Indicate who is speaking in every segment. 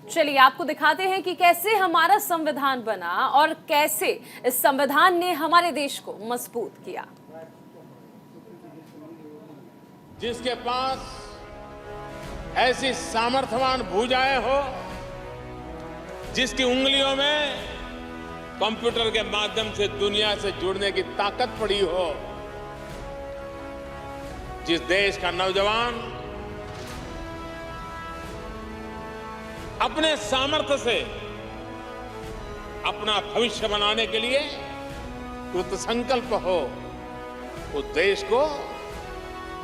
Speaker 1: चलिए आपको दिखाते हैं कि कैसे हमारा संविधान बना और कैसे इस संविधान ने हमारे देश को मजबूत किया।
Speaker 2: जिसके पास ऐसी सामर्थ्यवान भुजाएं हो, जिसकी उंगलियों में कंप्यूटर के माध्यम से दुनिया से जुड़ने की ताकत पड़ी हो, जिस देश का नौजवान अपने सामर्थ्य से अपना भविष्य बनाने के लिए कृत संकल्प हो, उस देश को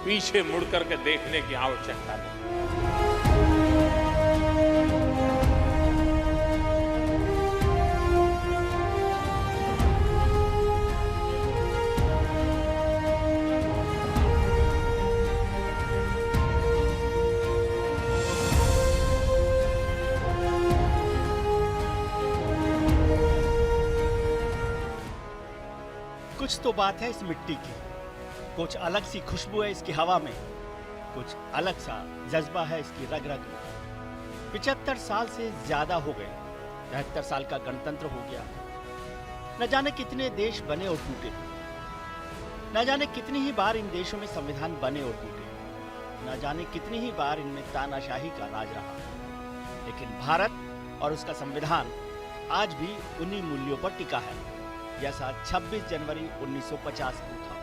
Speaker 2: पीछे मुड़ करके देखने की आवश्यकता नहीं।
Speaker 3: कुछ तो बात है इस मिट्टी की, कुछ अलग सी खुशबू है इसकी हवा में, कुछ अलग सा जज्बा है इसकी रग रग में। 75 साल से ज्यादा हो गए, 73 साल का गणतंत्र हो गया। न जाने कितने देश बने और टूटे, न जाने कितनी ही बार इन देशों में संविधान बने और टूटे, न जाने कितनी ही बार इनमें तानाशाही का राज रहा, लेकिन भारत और उसका संविधान आज भी उन्हीं मूल्यों पर टिका है जैसा 26 जनवरी 1950 को था।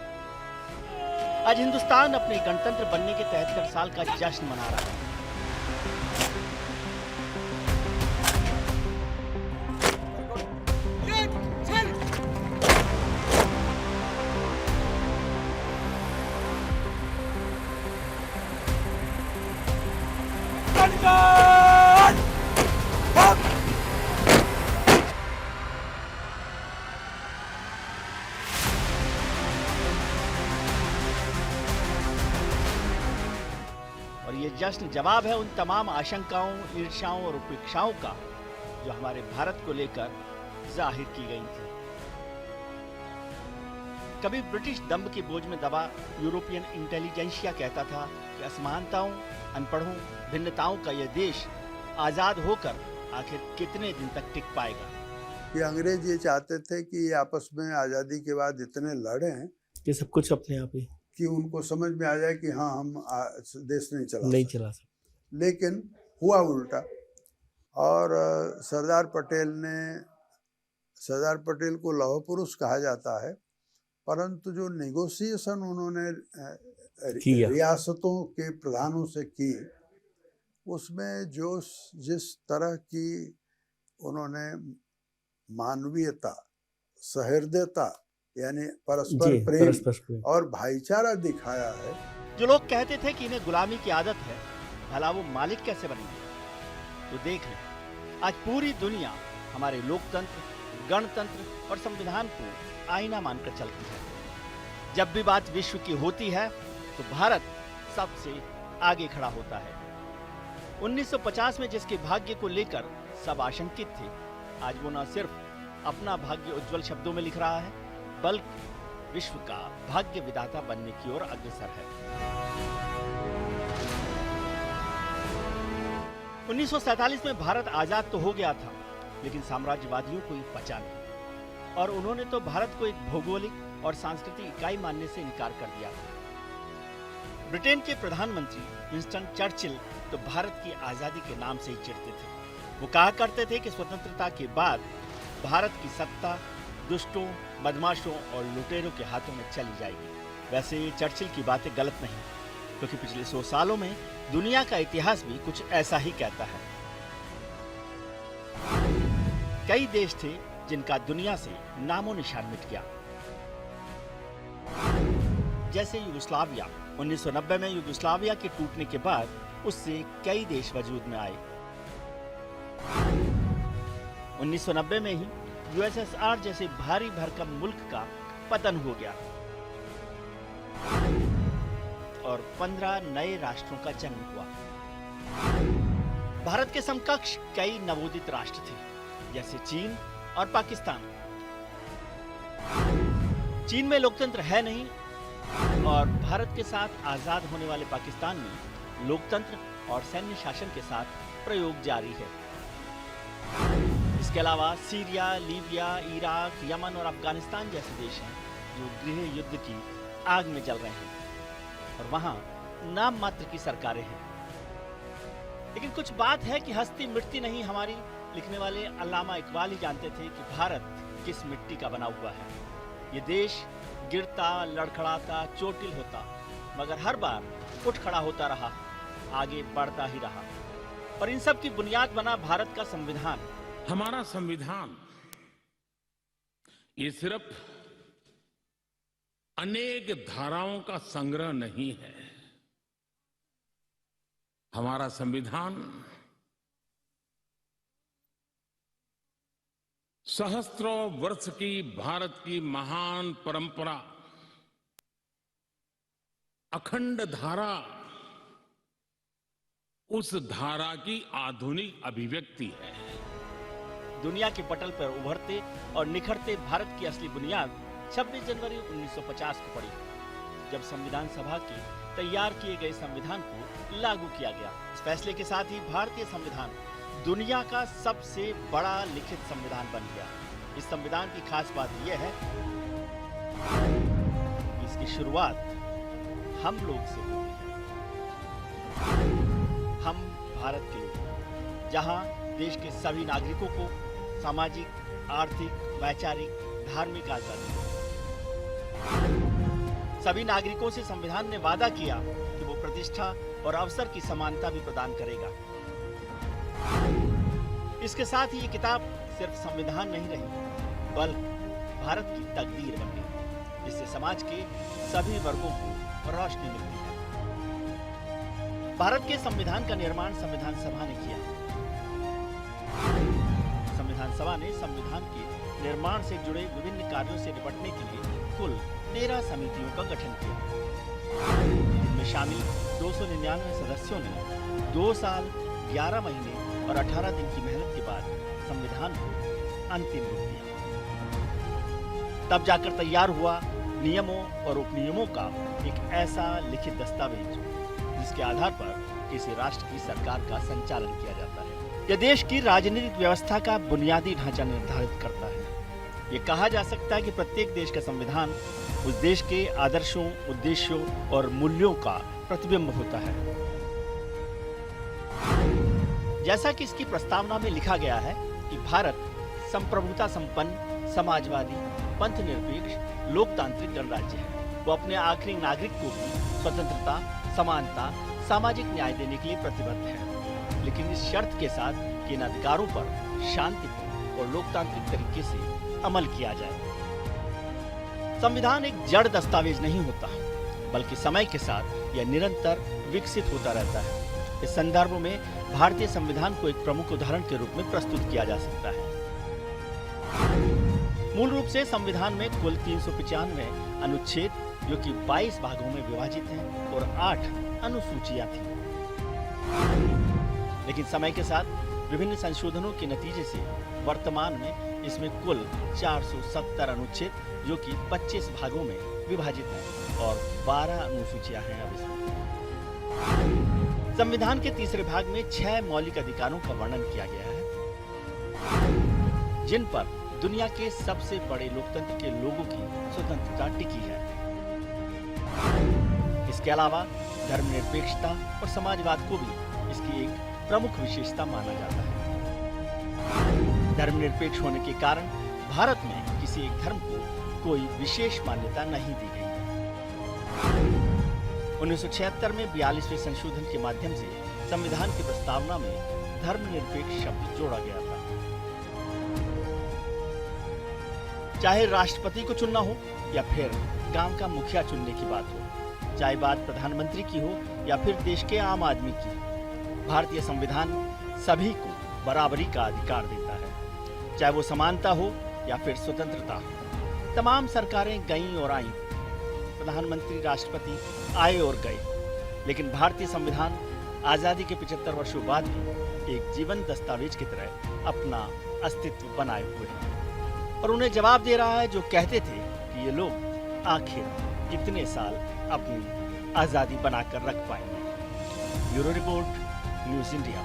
Speaker 3: आज हिंदुस्तान अपने गणतंत्र बनने के 73 साल का जश्न मना रहा है। ये जश्न जवाब है उन तमाम आशंकाओं, ईर्ष्याओं और उपेक्षाओं का जो हमारे भारत को लेकर जाहिर की गई थी। कभी ब्रिटिश दंभ के बोझ में दबा यूरोपियन इंटेलिजेंसिया कहता था कि असमानताओं, अनपढ़ों, भिन्नताओं का यह देश आजाद होकर आखिर कितने दिन तक टिक पाएगा।
Speaker 4: ये अंग्रेज ये चाहते थे कि ये आपस में आजादी के बाद इतने लड़े हैं
Speaker 5: कि सब कुछ अपने आप ही
Speaker 4: कि उनको समझ में आ जाए कि हाँ हम देश नहीं चला
Speaker 5: सकते।
Speaker 4: लेकिन हुआ उल्टा। और सरदार पटेल को लौह पुरुष कहा जाता है, परंतु जो नेगोशिएशन उन्होंने रियासतों के प्रधानों से की, उसमें जो जिस तरह की उन्होंने मानवीयता, सहृदयता यानी परस्पर प्रेम और भाईचारा दिखाया है।
Speaker 3: जो लोग कहते थे कि इन्हें गुलामी की आदत है, भला वो मालिक कैसे बनेंगे? तो देख लें, आज पूरी दुनिया हमारे लोकतंत्र, गणतंत्र और संविधान को आईना मानकर चलती है। जब भी बात विश्व की होती है तो भारत सबसे आगे खड़ा होता है। 1950 में जिसके भाग्य को लेकर सब आशंकित थे, आज वो न सिर्फ अपना भाग्य उज्जवल शब्दों में लिख रहा है, बल्कि विश्व का भाग्य विधाता बनने की ओर अग्रसर है। 1947 में भारत आजाद तो हो गया था, लेकिन साम्राज्यवादियों को ये पचा नहीं और उन्होंने तो भारत को एक भौगोलिक और सांस्कृतिक इकाई मानने से इनकार कर दिया। ब्रिटेन के प्रधानमंत्री विंस्टन चर्चिल तो भारत की आजादी के नाम से ही चिढ़ते थे। वो कहा करते थे कि स्वतंत्रता के बाद भारत की सत्ता दुष्टों, बदमाशों और लुटेरों के हाथों में चली जाएगी। वैसे चर्चिल की बातें गलत नहीं, क्योंकि पिछले 100 सालों में दुनिया का इतिहास भी कुछ ऐसा ही कहता है। कई देश थे जिनका दुनिया से नामो निशान मिट गया, जैसे यूगोस्लाविया। 1990 में यूगोस्लाविया के टूटने के बाद उससे कई देश वजूद में आए। 1990 में ही यूएसएसआर जैसे भारी भरकम मुल्क का पतन हो गया और 15 नए राष्ट्रों का जन्म हुआ। भारत के समकक्ष कई नवोदित राष्ट्र थे, जैसे चीन और पाकिस्तान। चीन में लोकतंत्र है नहीं और भारत के साथ आजाद होने वाले पाकिस्तान में लोकतंत्र और सैन्य शासन के साथ प्रयोग जारी है। इसके अलावा सीरिया, लीबिया, इराक, यमन और अफगानिस्तान जैसे देश हैं जो गृह युद्ध की आग में जल रहे हैं और वहां नाम मात्र की सरकारें हैं। लेकिन कुछ बात है कि हस्ती मिटती नहीं हमारी। लिखने वाले अल्लामा इकबाल ही जानते थे कि भारत किस मिट्टी का बना हुआ है। ये देश गिरता, लड़खड़ाता, चोटिल होता, मगर हर बार उठ खड़ा होता रहा, आगे बढ़ता ही रहा। और इन सब की बुनियाद बना भारत का संविधान।
Speaker 2: हमारा संविधान ये सिर्फ अनेक धाराओं का संग्रह नहीं है। हमारा संविधान सहस्त्रों वर्ष की भारत की महान परंपरा, अखंड धारा, उस धारा की आधुनिक अभिव्यक्ति है।
Speaker 3: दुनिया के पटल पर उभरते और निखरते भारत की असली बुनियाद 26 जनवरी 1950 को पड़ी, जब संविधान सभा के तैयार किए गए संविधान को लागू किया गया। इस फैसले के साथ ही भारतीय संविधान दुनिया का सबसे बड़ा लिखित संविधान बन गया। इस संविधान की खास बात यह है कि इसकी शुरुआत हम लोग से हुई है। हम भारत के लोग, जहां देश के सभी नागरिकों को सामाजिक, आर्थिक, वैचारिक, धार्मिक आजादी, सभी नागरिकों से संविधान ने वादा किया कि वो प्रतिष्ठा और अवसर की समानता भी प्रदान करेगा। इसके साथ ही ये किताब सिर्फ संविधान नहीं रही, बल्कि भारत की तकदीर बन गई, जिससे समाज के सभी वर्गों को रोशनी मिलती है। भारत के संविधान का निर्माण संविधान सभा ने किया। संविधान सभा ने संविधान के निर्माण से जुड़े विभिन्न कार्यों से निपटने के लिए कुल 13 समितियों का गठन किया। इनमें शामिल 299 सदस्यों ने 2 साल, 11 महीने और 18 दिन की मेहनत के बाद संविधान को अंतिम रूप दिया। तब जाकर तैयार हुआ नियमों और उपनियमों का एक ऐसा लिखित दस्तावेज जिसके आधार पर किसी राष्ट्र की सरकार का संचालन किया जाता है। यह देश की राजनीतिक व्यवस्था का बुनियादी ढांचा निर्धारित करता है। ये कहा जा सकता है कि प्रत्येक देश का संविधान उस देश के आदर्शों, उद्देश्यों और मूल्यों का प्रतिबिंब होता है। जैसा कि इसकी प्रस्तावना में लिखा गया है कि भारत संप्रभुता संपन्न, समाजवादी, पंथनिरपेक्ष, लोकतांत्रिक गणराज्य है। वो अपने आखिरी नागरिक को भी स्वतंत्रता, समानता, सामाजिक न्याय देने के लिए प्रतिबद्ध है, लेकिन इस शर्त के साथ कि इन अधिकारों पर शांतिपूर्ण और लोकतांत्रिक तरीके से अमल किया जाए। संविधान एक जड़ दस्तावेज नहीं होता, बल्कि समय के साथ यह निरंतर विकसित होता रहता है। इस संदर्भ में भारतीय संविधान को एक प्रमुख उदाहरण के रूप में प्रस्तुत किया जा सकता है। मूल रूप से संविधान में कुल 395 अनुच्छेद, जो कि 22 भागों में विभाजित हैं, और 8 अनुसूचियां थी। लेकिन समय के साथ विभिन्न संशोधनों के नतीजे से वर्तमान में इसमें कुल 470 अनुच्छेद, जो कि 25 भागों में विभाजित हैं, और 12 अनुसूचियां हैं अब इसमें। संविधान के तीसरे भाग में 6 मौलिक अधिकारों का वर्णन किया गया है, जिन पर दुनिया के सबसे बड़े लोकतंत्र के लोगों की स्वतंत्रता टिकी है। इसके अलावा धर्मनिरपेक्षता और समाजवाद को भी इसकी एक प्रमुख विशेषता माना जाता है। धर्मनिरपेक्ष होने के कारण भारत में किसी एक धर्म को कोई विशेष मान्यता नहीं दी गई। 1976 में 42वें संशोधन के माध्यम से संविधान की प्रस्तावना में धर्मनिरपेक्ष शब्द जोड़ा गया था। चाहे राष्ट्रपति को चुनना हो या फिर गांव का मुखिया चुनने की बात हो, चाहे बात प्रधानमंत्री की हो या फिर देश के आम आदमी की, भारतीय संविधान सभी को बराबरी का अधिकार देता है, चाहे वो समानता हो या फिर स्वतंत्रता हो। तमाम सरकारें गईं और आईं, प्रधानमंत्री, राष्ट्रपति आए और गए, लेकिन भारतीय संविधान आजादी के 75 वर्षों बाद भी एक जीवंत दस्तावेज की तरह अपना अस्तित्व बनाए हुए है और उन्हें जवाब दे रहा है जो कहते थे कि ये लोग आखिर कितने साल अपनी आजादी बनाकर रख पाएंगे। Bureau report, news India.